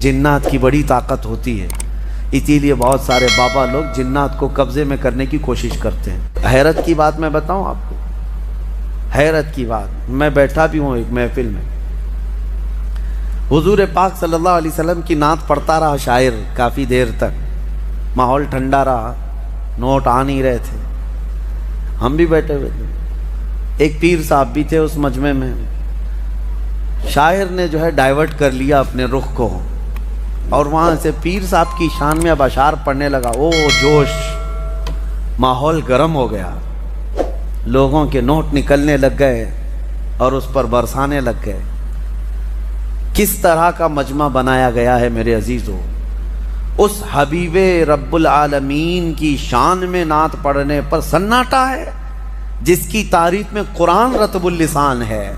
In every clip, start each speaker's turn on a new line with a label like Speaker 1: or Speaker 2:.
Speaker 1: جنات کی بڑی طاقت ہوتی ہے، اسی لیے بہت سارے بابا لوگ جنات کو قبضے میں کرنے کی کوشش کرتے ہیں۔ حیرت کی بات میں بتاؤں آپ کو، حیرت کی بات، میں بیٹھا بھی ہوں ایک محفل میں، حضور پاک صلی اللہ علیہ وسلم کی نعت پڑھتا رہا شاعر کافی دیر تک، ماحول ٹھنڈا رہا، نوٹ آ نہیں رہے تھے، ہم بھی بیٹھے ہوئے تھے، ایک پیر صاحب بھی تھے اس مجمع میں، شاعر نے جو ہے ڈائیورٹ کر لیا اپنے رخ کو، اور وہاں سے پیر صاحب کی شان میں اب اشعار پڑھنے لگا۔ او جوش، ماحول گرم ہو گیا، لوگوں کے نوٹ نکلنے لگ گئے اور اس پر برسانے لگ گئے۔ کس طرح کا مجمع بنایا گیا ہے میرے عزیزو، اس حبیب رب العالمین کی شان میں نعت پڑھنے پر سناٹا ہے، جس کی تعریف میں قرآن رطب اللسان ہے،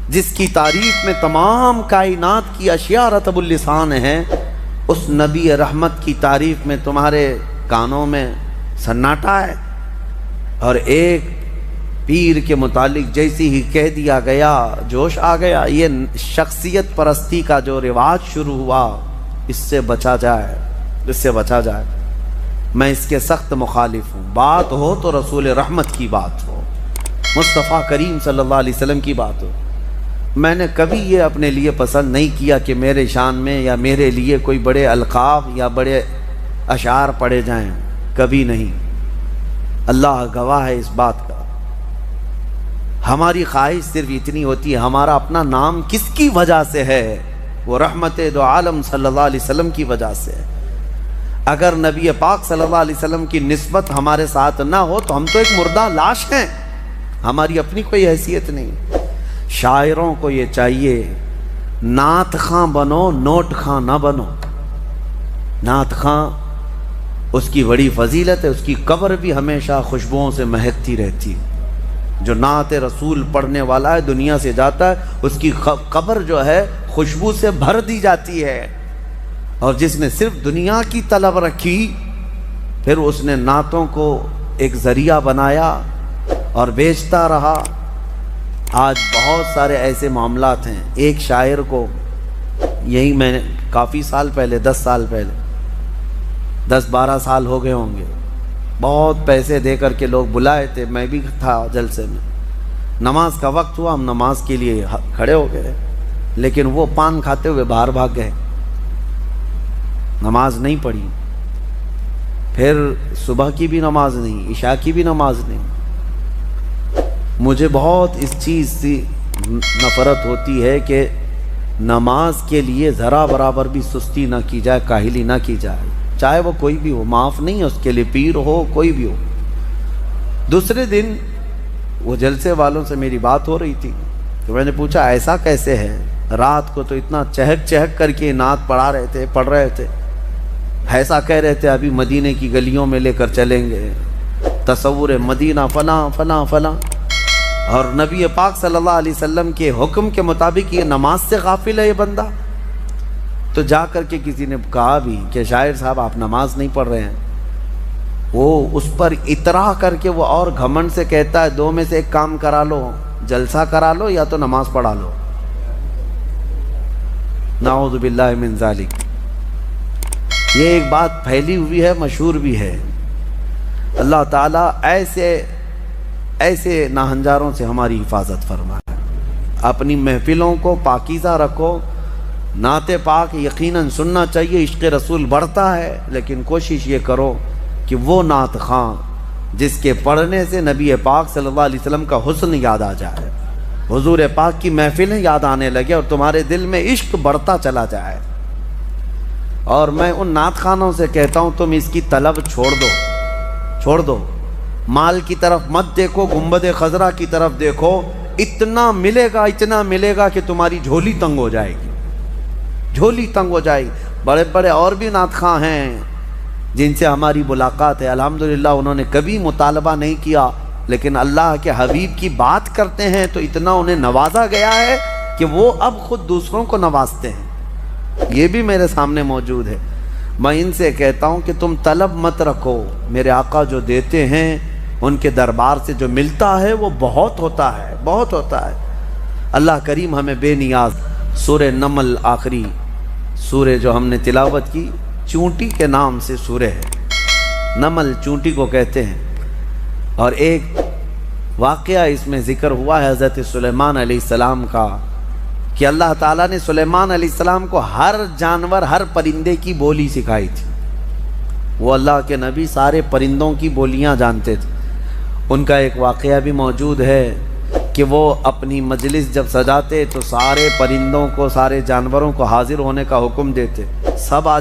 Speaker 1: جس کی تعریف میں تمام کائنات کی اشیاء رطب اللسان ہیں، اس نبی رحمت کی تعریف میں تمہارے کانوں میں سناٹا ہے۔ اور ایک پیر کے متعلق جیسی ہی کہہ دیا گیا، جوش آ گیا۔ یہ شخصیت پرستی کا جو رواج شروع ہوا، اس سے بچا جائے، اس سے بچا جائے۔ میں اس کے سخت مخالف ہوں۔ بات ہو تو رسول رحمت کی بات ہو، مصطفیٰ کریم صلی اللہ علیہ وسلم کی بات ہو۔ میں نے کبھی یہ اپنے لیے پسند نہیں کیا کہ میرے شان میں یا میرے لیے کوئی بڑے القاب یا بڑے اشعار پڑھے جائیں، کبھی نہیں۔ اللہ گواہ ہے اس بات کا۔ ہماری خواہش صرف اتنی ہوتی ہے، ہمارا اپنا نام کس کی وجہ سے ہے؟ وہ رحمت دو عالم صلی اللہ علیہ وسلم کی وجہ سے ہے۔ اگر نبی پاک صلی اللہ علیہ وسلم کی نسبت ہمارے ساتھ نہ ہو تو ہم تو ایک مردہ لاش ہیں، ہماری اپنی کوئی حیثیت نہیں۔ شاعروں کو یہ چاہیے، نعت خاں بنو، نوٹ خاں نہ بنو۔ نعت خاں، اس کی بڑی فضیلت ہے، اس کی قبر بھی ہمیشہ خوشبوؤں سے مہکتی رہتی ہے۔ جو نعت رسول پڑھنے والا ہے دنیا سے جاتا ہے، اس کی قبر جو ہے خوشبو سے بھر دی جاتی ہے۔ اور جس نے صرف دنیا کی طلب رکھی، پھر اس نے نعتوں کو ایک ذریعہ بنایا اور بیچتا رہا۔ آج بہت سارے ایسے معاملات ہیں۔ ایک شاعر کو، یہی میں نے کافی سال پہلے، 10 سال پہلے، 10-12 سال ہو گئے ہوں گے، بہت پیسے دے کر کے لوگ بلائے تھے، میں بھی تھا جلسے میں۔ نماز کا وقت ہوا، ہم نماز کے لیے کھڑے ہو گئے، لیکن وہ پان کھاتے ہوئے باہر بھاگ گئے، نماز نہیں پڑھی۔ پھر صبح کی بھی نماز نہیں، عشاء کی بھی نماز نہیں۔ مجھے بہت اس چیز سے نفرت ہوتی ہے کہ نماز کے لیے ذرا برابر بھی سستی نہ کی جائے، کاہلی نہ کی جائے، چاہے وہ کوئی بھی ہو، معاف نہیں ہے اس کے لیے، پیر ہو کوئی بھی ہو۔ دوسرے دن وہ جلسے والوں سے میری بات ہو رہی تھی، تو میں نے پوچھا ایسا کیسے ہے؟ رات کو تو اتنا چہک چہک کر کے نعت پڑھ رہے تھے، ایسا کہہ رہے تھے ابھی مدینے کی گلیوں میں لے کر چلیں گے، تصور مدینہ فلاں فلاں فلاں، اور نبی پاک صلی اللہ علیہ وسلم کے حکم کے مطابق یہ نماز سے غافل ہے یہ بندہ۔ تو جا کر کے کسی نے کہا بھی کہ شاعر صاحب آپ نماز نہیں پڑھ رہے ہیں۔ وہ اس پر اطراح کر کے وہ اور گھمنڈ سے کہتا ہے دو میں سے ایک کام کرا لو، جلسہ کرا لو یا تو نماز پڑھا لو۔ نعوذ باللہ من ذالک۔ یہ ایک بات پھیلی ہوئی ہے، مشہور بھی ہے۔ اللہ تعالیٰ ایسے ناہنجاروں سے ہماری حفاظت فرمائے۔ اپنی محفلوں کو پاکیزہ رکھو۔ نعت پاک یقیناً سننا چاہیے، عشق رسول بڑھتا ہے، لیکن کوشش یہ کرو کہ وہ نعت خواں جس کے پڑھنے سے نبی پاک صلی اللہ علیہ وسلم کا حسن یاد آ جائے، حضور پاک کی محفلیں یاد آنے لگے اور تمہارے دل میں عشق بڑھتا چلا جائے۔ اور میں ان نعت خوانوں سے کہتا ہوں تم اس کی طلب چھوڑ دو، مال کی طرف مت دیکھو، گنبد خضرا کی طرف دیکھو، اتنا ملے گا کہ تمہاری جھولی تنگ ہو جائے گی، جھولی تنگ ہو جائے گی۔ بڑے بڑے اور بھی نعت خواں ہیں جن سے ہماری ملاقات ہے، الحمدللہ انہوں نے کبھی مطالبہ نہیں کیا، لیکن اللہ کے حبیب کی بات کرتے ہیں تو اتنا انہیں نوازا گیا ہے کہ وہ اب خود دوسروں کو نوازتے ہیں۔ یہ بھی میرے سامنے موجود ہے۔ میں ان سے کہتا ہوں کہ تم طلب مت رکھو، میرے آقا جو دیتے ہیں ان کے دربار سے جو ملتا ہے وہ بہت ہوتا ہے۔ اللہ کریم ہمیں بے نیاز۔ سورہ نمل آخری سورہ جو ہم نے تلاوت کی چونٹی کے نام سے سورہ ہے، نمل چونٹی کو کہتے ہیں۔ اور ایک واقعہ اس میں ذکر ہوا ہے حضرت سلیمان علیہ السلام کا، کہ اللہ تعالیٰ نے سلیمان علیہ السلام کو ہر جانور، ہر پرندے کی بولی سکھائی تھی۔ وہ اللہ کے نبی سارے پرندوں کی بولیاں جانتے تھے۔ ان کا ایک واقعہ بھی موجود ہے کہ وہ اپنی مجلس جب سجاتے تو سارے پرندوں کو، سارے جانوروں کو حاضر ہونے کا حکم دیتے، سب آ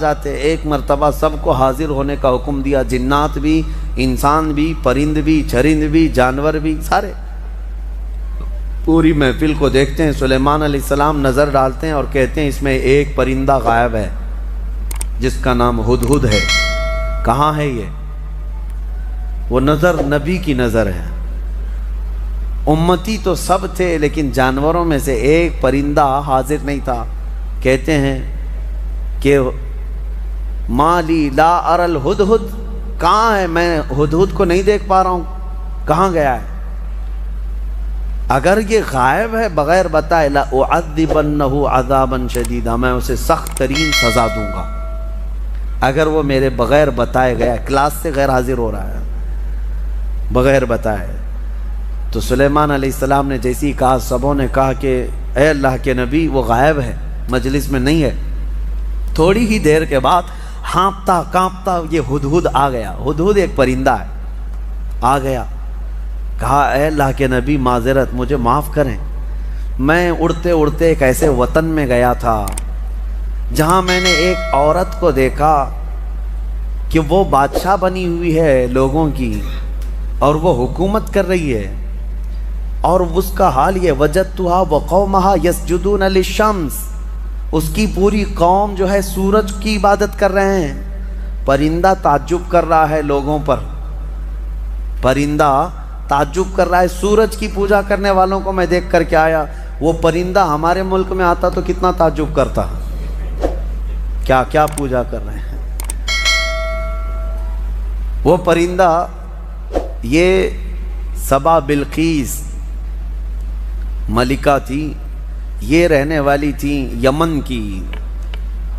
Speaker 1: جاتے۔ ایک مرتبہ سب کو حاضر ہونے کا حکم دیا، جنات بھی، انسان بھی، پرند بھی، چرند بھی، جانور بھی، سارے پوری محفل کو دیکھتے ہیں۔ سلیمان علیہ السلام نظر ڈالتے ہیں اور کہتے ہیں اس میں ایک پرندہ غائب ہے جس کا نام ہدہد ہے، کہاں ہے یہ؟ وہ نظر نبی کی نظر ہے، امتی تو سب تھے لیکن جانوروں میں سے ایک پرندہ حاضر نہیں تھا۔ کہتے ہیں کہ مالی لا اری الہدہد، کہاں ہے؟ میں ہدہد کو نہیں دیکھ پا رہا ہوں، کہاں گیا ہے؟ اگر یہ غائب ہے بغیر بتائے، لأعذبنہ عذابا شدیدا، میں اسے سخت ترین سزا دوں گا۔ اگر وہ میرے بغیر بتائے گیا، کلاس سے غیر حاضر ہو رہا ہے بغیر بتائے۔ تو سلیمان علیہ السلام نے جیسی ہی کہا، سبوں نے کہا کہ اے اللہ کے نبی وہ غائب ہے، مجلس میں نہیں ہے۔ تھوڑی ہی دیر کے بعد ہانپتا کانپتا یہ ہدہد آ گیا۔ ہدہد ایک پرندہ ہے، آ گیا، کہا اے اللہ کے نبی معذرت، مجھے معاف کریں، میں اڑتے اڑتے ایک ایسے وطن میں گیا تھا جہاں میں نے ایک عورت کو دیکھا کہ وہ بادشاہ بنی ہوئی ہے لوگوں کی، اور وہ حکومت کر رہی ہے، اور اس کا حال یہ وجدتها وقومها يسجدون للشمس، اس کی پوری قوم جو ہے سورج کی عبادت کر رہے ہیں۔ پرندہ تعجب کر رہا ہے لوگوں پر، پرندہ تعجب کر رہا ہے، سورج کی پوجا کرنے والوں کو میں دیکھ کر کے آیا۔ وہ پرندہ ہمارے ملک میں آتا تو کتنا تعجب کرتا، کیا کیا پوجا کر رہے ہیں۔ وہ پرندہ یہ سبا بلقیس ملکہ تھی، یہ رہنے والی تھی یمن کی،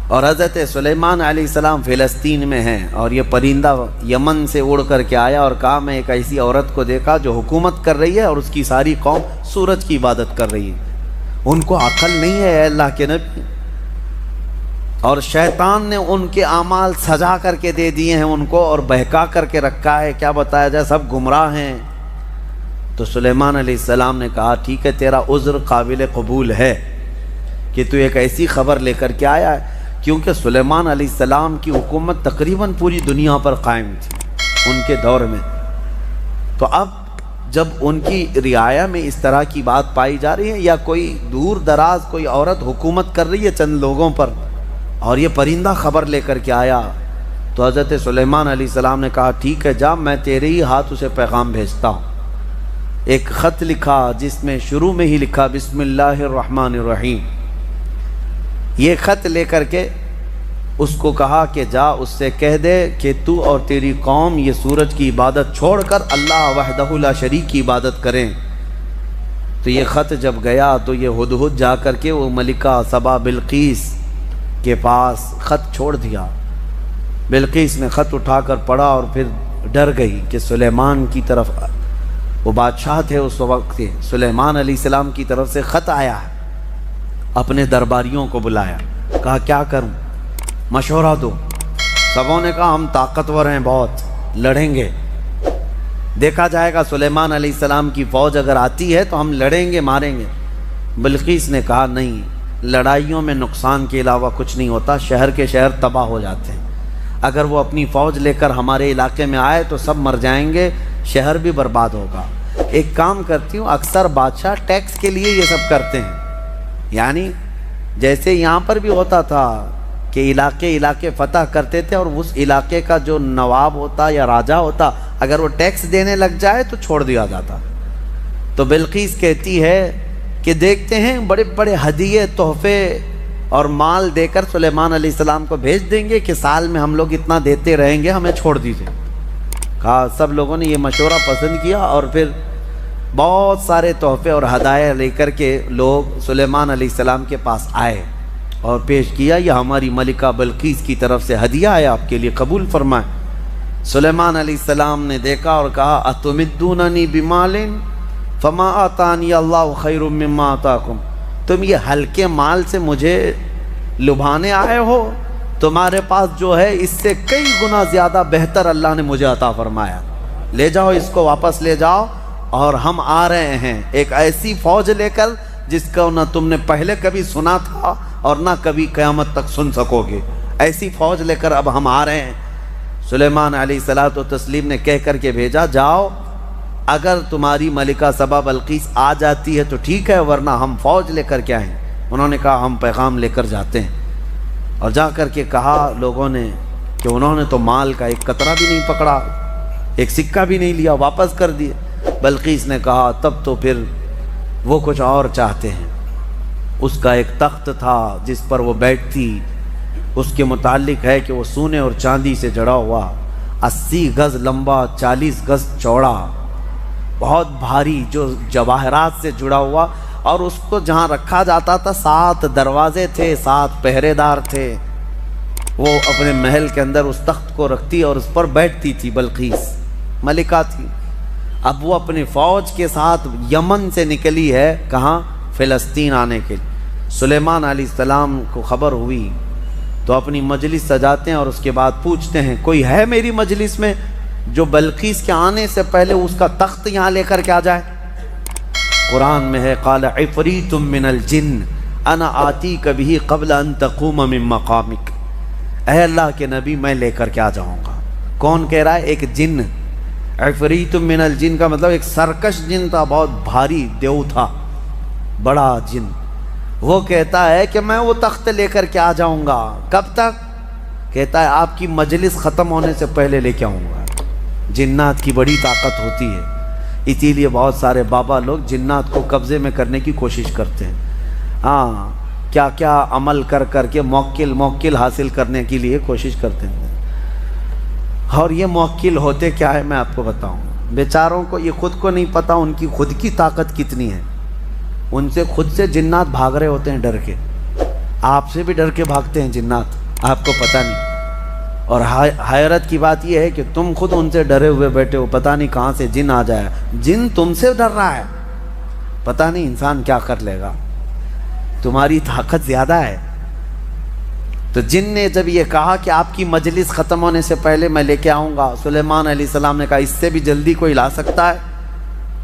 Speaker 1: اور حضرت سلیمان علیہ السلام فلسطین میں ہیں، اور یہ پرندہ یمن سے اڑ کر کے آیا اور کہا میں ایک ایسی عورت کو دیکھا جو حکومت کر رہی ہے اور اس کی ساری قوم سورج کی عبادت کر رہی ہے۔ ان کو عقل نہیں ہے اے اللہ کے نبی، اور شیطان نے ان کے اعمال سجا کر کے دے دیے ہیں ان کو، اور بہکا کر کے رکھا ہے، کیا بتایا جائے، سب گمراہ ہیں۔ تو سلیمان علیہ السلام نے کہا ٹھیک ہے، تیرا عذر قابل قبول ہے کہ تو ایک ایسی خبر لے کر کے آیا ہے، کیونکہ سلیمان علیہ السلام کی حکومت تقریباً پوری دنیا پر قائم تھی ان کے دور میں۔ تو اب جب ان کی رعایا میں اس طرح کی بات پائی جا رہی ہے، یا کوئی دور دراز کوئی عورت حکومت کر رہی ہے چند لوگوں پر، اور یہ پرندہ خبر لے کر کے آیا، تو حضرت سلیمان علیہ السلام نے کہا ٹھیک ہے جا، میں تیرے ہی ہاتھ اسے پیغام بھیجتا ہوں۔ ایک خط لکھا جس میں شروع میں ہی لکھا بسم اللہ الرحمن الرحیم۔ یہ خط لے کر کے اس کو کہا کہ جا اس سے کہہ دے کہ تو اور تیری قوم یہ سورج کی عبادت چھوڑ کر اللہ وحدہ لا شریک کی عبادت کریں۔ تو یہ خط جب گیا تو یہ ہدہد جا کر کے وہ ملکہ سبا بلقیس کے پاس خط چھوڑ دیا۔ بلقیس نے خط اٹھا کر پڑھا اور پھر ڈر گئی کہ سلیمان کی طرف، وہ بادشاہ تھے اس وقت کے، سلیمان علیہ السلام کی طرف سے خط آیا ہے۔ اپنے درباریوں کو بلایا، کہا کیا کروں، مشورہ دو۔ سبوں نے کہا ہم طاقتور ہیں، بہت لڑیں گے، دیکھا جائے گا سلیمان علیہ السلام کی فوج اگر آتی ہے تو ہم لڑیں گے، ماریں گے۔ بلقیس نے کہا نہیں، لڑائیوں میں نقصان کے علاوہ کچھ نہیں ہوتا، شہر کے شہر تباہ ہو جاتے ہیں، اگر وہ اپنی فوج لے کر ہمارے علاقے میں آئے تو سب مر جائیں گے، شہر بھی برباد ہوگا۔ ایک کام کرتی ہوں، اکثر بادشاہ ٹیکس کے لیے یہ سب کرتے ہیں، یعنی جیسے یہاں پر بھی ہوتا تھا کہ علاقے فتح کرتے تھے، اور اس علاقے کا جو نواب ہوتا یا راجہ ہوتا اگر وہ ٹیکس دینے لگ جائے تو چھوڑ دیا جاتا۔ تو بلقیس کہتی ہے کہ دیکھتے ہیں بڑے بڑے ہدیے، تحفے اور مال دے کر سلیمان علیہ السلام کو بھیج دیں گے کہ سال میں ہم لوگ اتنا دیتے رہیں گے، ہمیں چھوڑ دیجیے۔ کہا سب لوگوں نے یہ مشورہ پسند کیا، اور پھر بہت سارے تحفے اور ہدایہ لے کر کے لوگ سلیمان علیہ السلام کے پاس آئے اور پیش کیا، یہ ہماری ملکہ بلقیس کی طرف سے ہدیہ ہے، آپ کے لیے قبول فرمائیں۔ سلیمان علیہ السلام نے دیکھا اور کہا اتمدوننی بمال فما آتانی اللہ خیر مما آتاکم، تم یہ ہلکے مال سے مجھے لبھانے آئے ہو؟ تمہارے پاس جو ہے اس سے کئی گنا زیادہ بہتر اللہ نے مجھے عطا فرمایا، لے جاؤ اس کو، واپس لے جاؤ، اور ہم آ رہے ہیں ایک ایسی فوج لے کر جس کا نہ تم نے پہلے کبھی سنا تھا اور نہ کبھی قیامت تک سن سکو گے، ایسی فوج لے کر اب ہم آ رہے ہیں۔ سلیمان علیہ الصلوۃ والتسلیم نے کہہ کر کے بھیجا، جاؤ، اگر تمہاری ملکہ سبا بلقیس آ جاتی ہے تو ٹھیک ہے، ورنہ ہم فوج لے کر کے آئیں۔ انہوں نے کہا ہم پیغام لے کر جاتے ہیں، اور جا کر کے کہا لوگوں نے کہ انہوں نے تو مال کا ایک قطرہ بھی نہیں پکڑا، ایک سکہ بھی نہیں لیا، واپس کر دیے۔ بلقیس نے کہا تب تو پھر وہ کچھ اور چاہتے ہیں۔ اس کا ایک تخت تھا جس پر وہ بیٹھتی، اس کے متعلق ہے کہ وہ سونے اور چاندی سے جڑا ہوا، 80 گز لمبا، 40 گز چوڑا، بہت بھاری، جو جواہرات سے جڑا ہوا، اور اس کو جہاں رکھا جاتا تھا 7 دروازے تھے، 7 پہرے دار تھے۔ وہ اپنے محل کے اندر اس تخت کو رکھتی اور اس پر بیٹھتی تھی، بلقیس ملکہ تھی۔ اب وہ اپنی فوج کے ساتھ یمن سے نکلی ہے، کہاں؟ فلسطین آنے کے لیے۔ سلیمان علیہ السلام کو خبر ہوئی تو اپنی مجلس سجاتے ہیں اور اس کے بعد پوچھتے ہیں کوئی ہے میری مجلس میں جو بلقیس کے آنے سے پہلے اس کا تخت یہاں لے کر کے آ جائے؟ قرآن میں ہے قال عفریت من الجن انا آتیک بہ قبل ان تقوم من مقامک، اے اللہ کے نبی میں لے کر کے آ جاؤں گا۔ کون کہہ رہا ہے؟ ایک جن۔ عفریت من الجن کا مطلب ایک سرکش جن تھا، بہت بھاری دیو تھا، بڑا جن۔ وہ کہتا ہے کہ میں وہ تخت لے کر کے آ جاؤں گا۔ کب تک؟ کہتا ہے آپ کی مجلس ختم ہونے سے پہلے لے کے آؤں گا۔ جنات کی بڑی طاقت ہوتی ہے، اسی لیے بہت سارے بابا لوگ جنات کو قبضے میں کرنے کی کوشش کرتے ہیں۔ ہاں، کیا کیا عمل کر کر کے موکل حاصل کرنے کے لیے کوشش کرتے ہیں، اور یہ موکل ہوتے کیا ہے میں آپ کو بتاؤں۔ بیچاروں کو یہ خود کو نہیں پتا ان کی خود کی طاقت کتنی ہے، ان سے خود سے جنات بھاگ رہے ہوتے ہیں ڈر کے، آپ سے بھی ڈر کے بھاگتے ہیں جنات، آپ کو پتہ نہیں۔ اور حیرت کی بات یہ ہے کہ تم خود ان سے ڈرے ہوئے بیٹھے ہو، پتہ نہیں کہاں سے جن آ جائے، جن تم سے ڈر رہا ہے، پتہ نہیں انسان کیا کر لے گا، تمہاری طاقت زیادہ ہے۔ تو جن نے جب یہ کہا کہ آپ کی مجلس ختم ہونے سے پہلے میں لے کے آؤں گا، سلیمان علیہ السلام نے کہا اس سے بھی جلدی کوئی لا سکتا ہے؟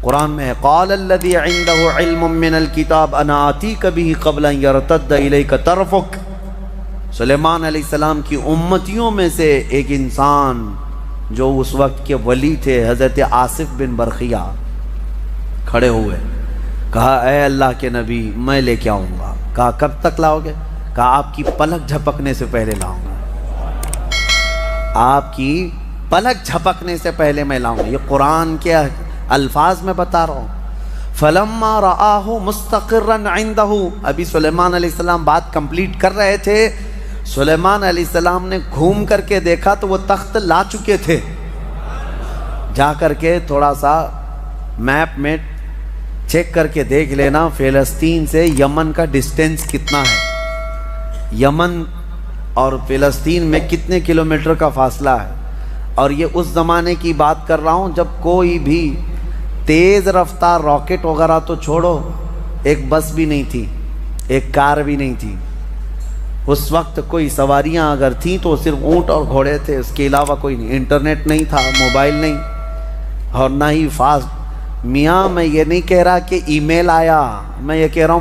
Speaker 1: قرآن میں ہے قال الذی عنده علم من الکتاب انا آتیک بہ قبل ان یرتد الیک طرفک۔ سلیمان علیہ السلام کی امتیوں میں سے ایک انسان جو اس وقت کے ولی تھے، حضرت آصف بن برخیہ، کھڑے ہوئے، کہا اے اللہ کے نبی میں لے کے آؤں گا۔ کہا کب تک لاؤ گے؟ کہا آپ کی پلک جھپکنے سے پہلے لاؤں گا، آپ کی پلک جھپکنے سے پہلے میں لاؤں گا۔ یہ قرآن کے الفاظ میں بتا رہا ہوں۔ فلما رآہ مستقرا عنده، ابھی سلیمان علیہ السلام بات کمپلیٹ کر رہے تھے، سلیمان علیہ السلام نے گھوم کر کے دیکھا تو وہ تخت لا چکے تھے۔ جا کر کے تھوڑا سا میپ میں چیک کر کے دیکھ لینا فلسطین سے یمن کا ڈسٹینس کتنا ہے، یمن اور فلسطین میں کتنے کلومیٹر کا فاصلہ ہے۔ اور یہ اس زمانے کی بات کر رہا ہوں جب کوئی بھی تیز رفتار راکٹ وغیرہ تو چھوڑو، ایک بس بھی نہیں تھی، ایک کار بھی نہیں تھی۔ اس وقت کوئی سواریاں اگر تھیں تو صرف اونٹ اور گھوڑے تھے، اس کے علاوہ کوئی نہیں، انٹرنیٹ نہیں تھا، موبائل نہیں، اور نہ ہی فاسٹ۔ میاں میں یہ نہیں کہہ رہا کہ ای میل آیا، میں یہ کہہ رہا ہوں